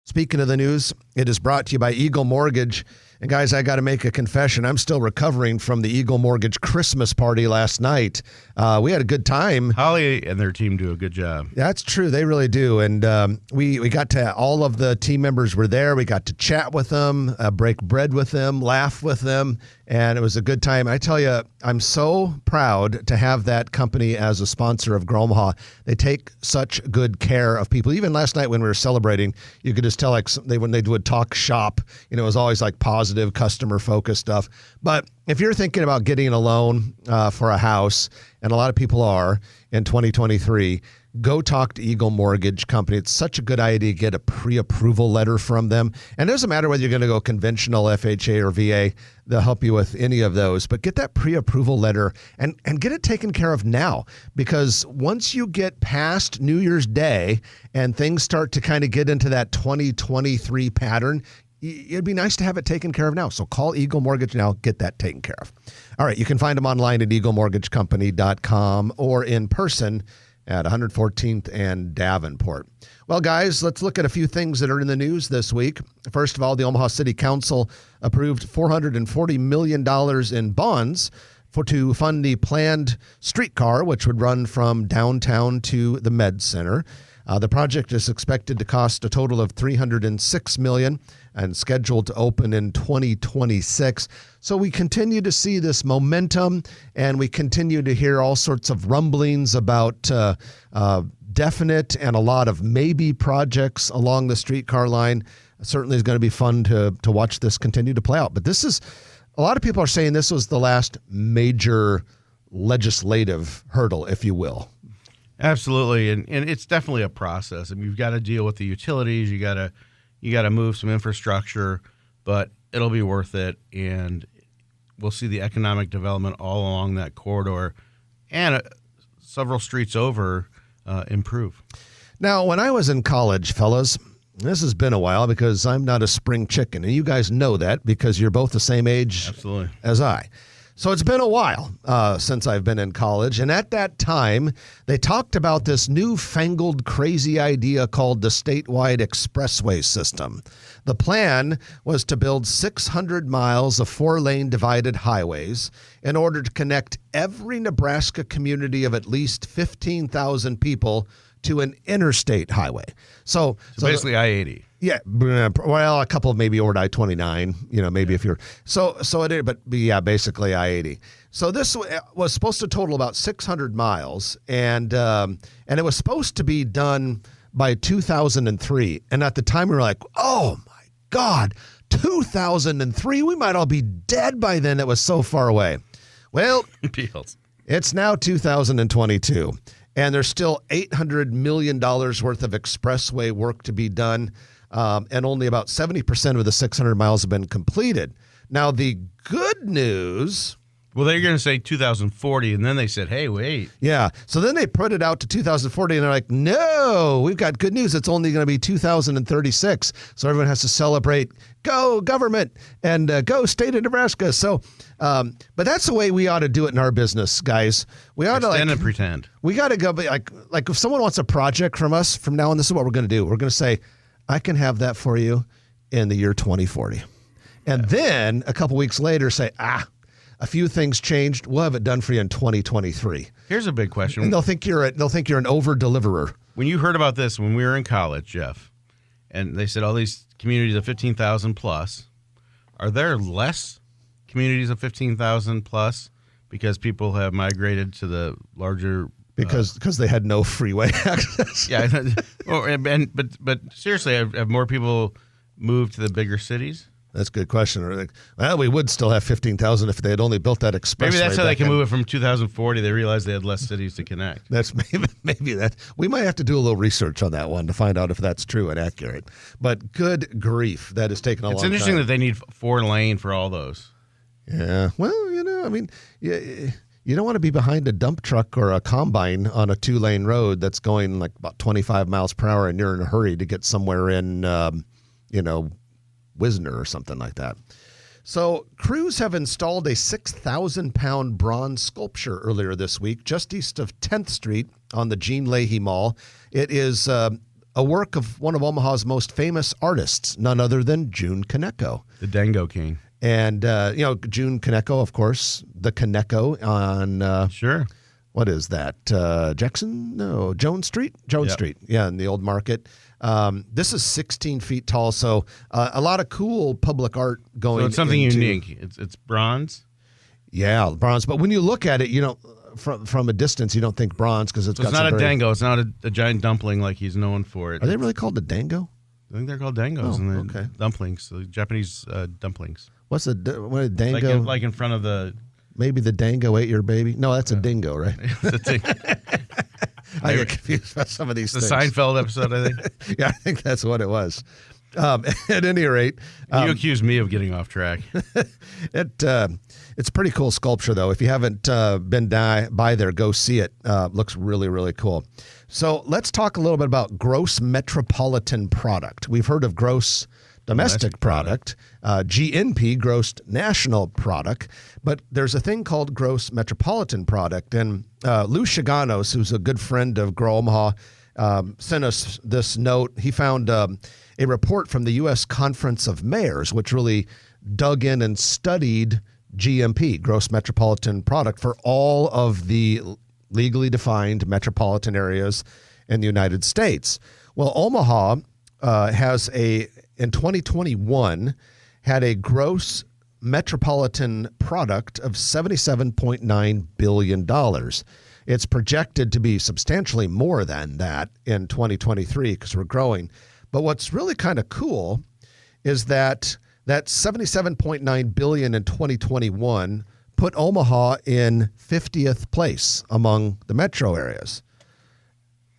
Speaking of the news, it is brought to you by Eagle Mortgage. And guys, I got to make a confession. I'm still recovering from the Eagle Mortgage Christmas party last night. We had a good time. Holly and their team do a good job. That's true. They really do. And we got to, all of the team members were there. We got to chat with them, break bread with them, laugh with them. And it was a good time. I tell you, I'm so proud to have that company as a sponsor of Grow Omaha. They take such good care of people. Even last night when we were celebrating, you could just tell like when they would talk shop, it was always like positive customer focused stuff. But if you're thinking about getting a loan for a house, and a lot of people are in 2023, go talk to Eagle Mortgage Company. It's such a good idea to get a pre-approval letter from them. And it doesn't matter whether you're going to go conventional, FHA, or VA. They'll help you with any of those. But get that pre-approval letter and get it taken care of now. Because once you get past New Year's Day and things start to kind of get into that 2023 pattern, it'd be nice to have it taken care of now. So call Eagle Mortgage now. Get that taken care of. All right. You can find them online at eaglemortgagecompany.com or in person at 114th and Davenport. Well, guys, let's look at a few things that are in the news this week. First of all, the Omaha City Council approved $440 million in bonds to fund the planned streetcar, which would run from downtown to the Med Center. The project is expected to cost a total of $306 million and scheduled to open in 2026. So we continue to see this momentum, and we continue to hear all sorts of rumblings about definite and a lot of maybe projects along the streetcar line. Certainly is going to be fun to watch this continue to play out. But this is, a lot of people are saying this was the last major legislative hurdle, if you will. Absolutely, and it's definitely a process. I mean, you've got to deal with the utilities. You got to move some infrastructure, but it'll be worth it, and we'll see the economic development all along that corridor, and several streets over improve. Now, when I was in college, fellas, this has been a while because I'm not a spring chicken, and you guys know that because you're both the same age Absolutely. As I. So it's been a while since I've been in college. And at that time, they talked about this newfangled crazy idea called the statewide expressway system. The plan was to build 600 miles of 4-lane divided highways in order to connect every Nebraska community of at least 15,000 people to an interstate highway. So basically I-80. Yeah, well, a couple of maybe over to I-29, maybe if you're so it is, but yeah, basically I-80. So this was supposed to total about 600 miles, and it was supposed to be done by 2003. And at the time, we were like, oh my God, 2003, we might all be dead by then. It was so far away. Well, it's now 2022, and there's still $800 million worth of expressway work to be done. And only about 70% of the 600 miles have been completed. Now, the good news... Well, they're going to say 2040, and then they said, hey, wait. Yeah, so then they put it out to 2040, and they're like, no, we've got good news. It's only going to be 2036. So everyone has to celebrate, go government, and go state of Nebraska. So, but that's the way we ought to do it in our business, guys. We ought to and pretend. We got to go, like if someone wants a project from us from now on, this is what we're going to do. We're going to say, I can have that for you in the year 2040. And then a couple weeks later say, a few things changed. We'll have it done for you in 2023. Here's a big question. And they'll think you're an over-deliverer. When you heard about this when we were in college, Jeff, and they said all these communities of 15,000 plus, are there less communities of 15,000 plus because people have migrated to the larger Because they had no freeway access. Yeah, but seriously, have more people moved to the bigger cities? That's a good question. Well, we would still have 15,000 if they had only built that expressway. Maybe that's how they can move it from 2040. They realized they had less cities to connect. That's maybe that. We might have to do a little research on that one to find out if that's true and accurate. But good grief, that has taken a long time. It's interesting that they need 4-lane for all those. Yeah. Well, you don't want to be behind a dump truck or a combine on a 2-lane road that's going like about 25 miles per hour and you're in a hurry to get somewhere in, Wisner or something like that. So crews have installed a 6,000-pound bronze sculpture earlier this week just east of 10th Street on the Gene Leahy Mall. It is a work of one of Omaha's most famous artists, none other than June Kaneko. The Dango King. And, June Kaneko, of course, the Kaneko on, Sure. what is that? Jackson? No, Jones Street? Jones Street. Yeah, in the old market. This is 16 feet tall, so a lot of cool public art going. So it's something into, unique. It's bronze. Yeah, bronze. But when you look at it, from a distance, you don't think bronze because So it's not a dango. It's not a giant dumpling like he's known for it. Are they really called a dango? I think they're called dangos. Oh, and okay. Dumplings. So Japanese dumplings. What's a dango? Like in front of the. Maybe the dango ate your baby. No, that's a dingo, right? the thing. I get confused about some of these The things. Seinfeld episode, I think. Yeah, I think that's what it was. At any rate, You accuse me of getting off track. it's pretty cool sculpture, though. If you haven't been by there, go see it. Looks really, really cool. So let's talk a little bit about gross metropolitan product. We've heard of gross domestic product, GNP, gross national product, but there's a thing called gross metropolitan product. And Lou Chiganos, who's a good friend of Grow Omaha, sent us this note. He found a report from the U.S. Conference of Mayors, which really dug in and studied GMP, gross metropolitan product, for all of the legally defined metropolitan areas in the United States. Well, Omaha in 2021, had a gross metropolitan product of $77.9 billion. It's projected to be substantially more than that in 2023 because we're growing. But what's really kind of cool is that $77.9 billion in 2021 put Omaha in 50th place among the metro areas.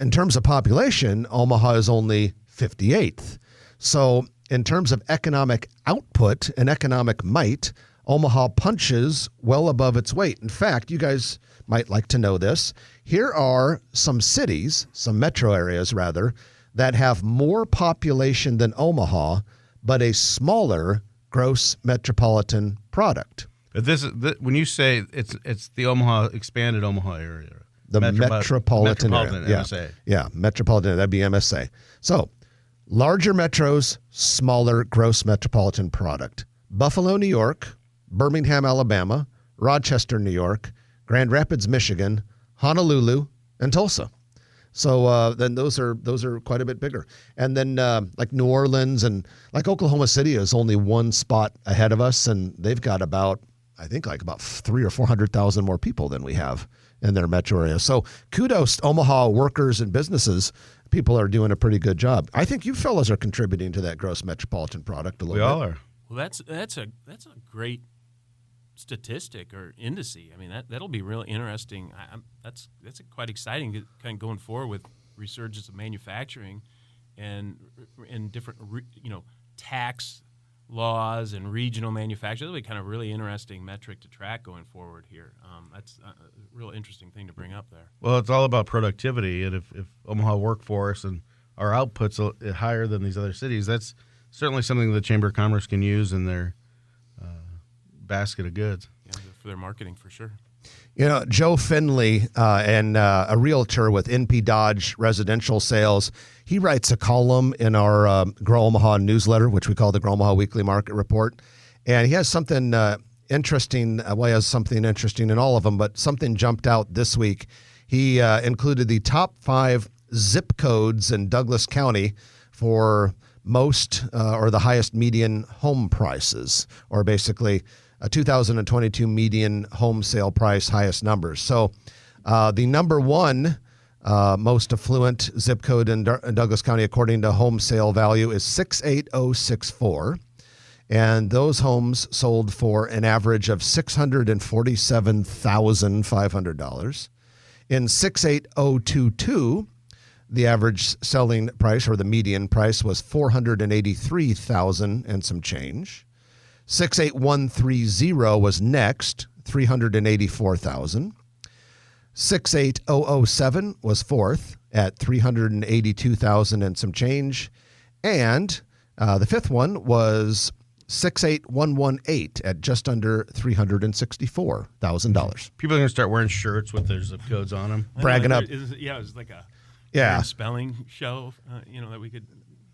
In terms of population, Omaha is only 58th. So in terms of economic output and economic might, Omaha punches well above its weight. In fact, you guys might like to know this. Here are some cities, some metro areas rather, that have more population than Omaha, but a smaller gross metropolitan product. But when you say it's the expanded Omaha area. The metropolitan area. MSA. Yeah, metropolitan, that'd be MSA. So, larger metros, smaller gross metropolitan product. Buffalo, New York, Birmingham, Alabama, Rochester, New York, Grand Rapids, Michigan, Honolulu, and Tulsa. So then those are quite a bit bigger. And then like New Orleans and like Oklahoma City is only one spot ahead of us, and they've got about 300,000 or 400,000 more people than we have in their metro area. So kudos to Omaha workers and businesses. People are doing a pretty good job. I think you fellas are contributing to that gross metropolitan product a little bit. We all are. Well, that's a great statistic or indice. I mean, that'll be really interesting. That's quite exciting, kind of going forward with resurgence of manufacturing and different tax laws and regional manufacturing. That'll be kind of really interesting metric to track going forward here. That's a real interesting thing to bring up there. Well, it's all about productivity, and if Omaha workforce and our output's higher than these other cities, that's certainly something the Chamber of Commerce can use in their basket of goods. Yeah, for their marketing, for sure. Joe Finley, and a realtor with NP Dodge Residential Sales, he writes a column in our Grow Omaha newsletter, which we call the Grow Omaha Weekly Market Report. And he has something interesting. Well, he has something interesting in all of them, but something jumped out this week. He included the top 5 zip codes in Douglas County for most or the highest median home prices, or basically a 2022 median home sale price, highest numbers. So the number one most affluent zip code in Douglas County, according to home sale value, is 68064. And those homes sold for an average of $647,500. In 68022, the average selling price, or the median price, was $483,000 and some change. 68130 was next, $384,000. 68007 was fourth at $382,000 and some change. And the fifth one was 68118 at just under $364,000. People are going to start wearing shirts with their zip codes on them. Bragging up. Yeah, it was like Yeah. spelling show, that we could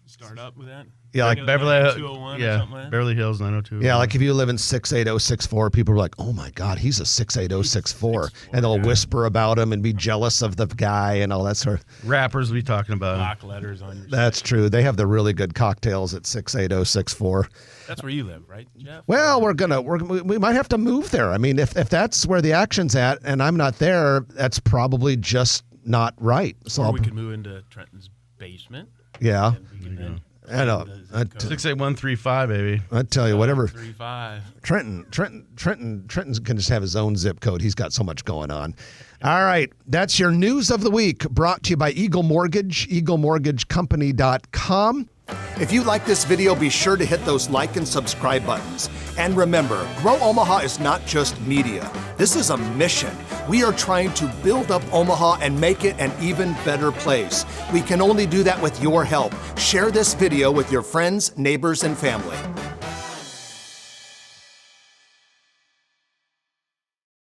start up with that. Yeah, like Beverly, 201 or yeah, something like that. Beverly Hills 902. Yeah, like if you live in 68064, people are like, "Oh my God, he's a 68064," and they'll whisper about him and be jealous of the guy and all that sort of. rappers we talking about. Block letters on your. That's true. They have the really good cocktails at 68064. That's where you live, right, Jeff? Well, we might have to move there. I mean, if that's where the action's at and I'm not there, that's probably just not right. So Or we could move into Trenton's basement. yeah, And we can then I know. the zip code. 68135, baby. I tell you, whatever. 35. Trenton can just have his own zip code. He's got so much going on. All right, that's your news of the week, brought to you by Eagle Mortgage, eaglemortgagecompany.com. If you like this video, be sure to hit those like and subscribe buttons. And remember, Grow Omaha is not just media. This is a mission. We are trying to build up Omaha and make it an even better place. We can only do that with your help. Share this video with your friends, neighbors, and family.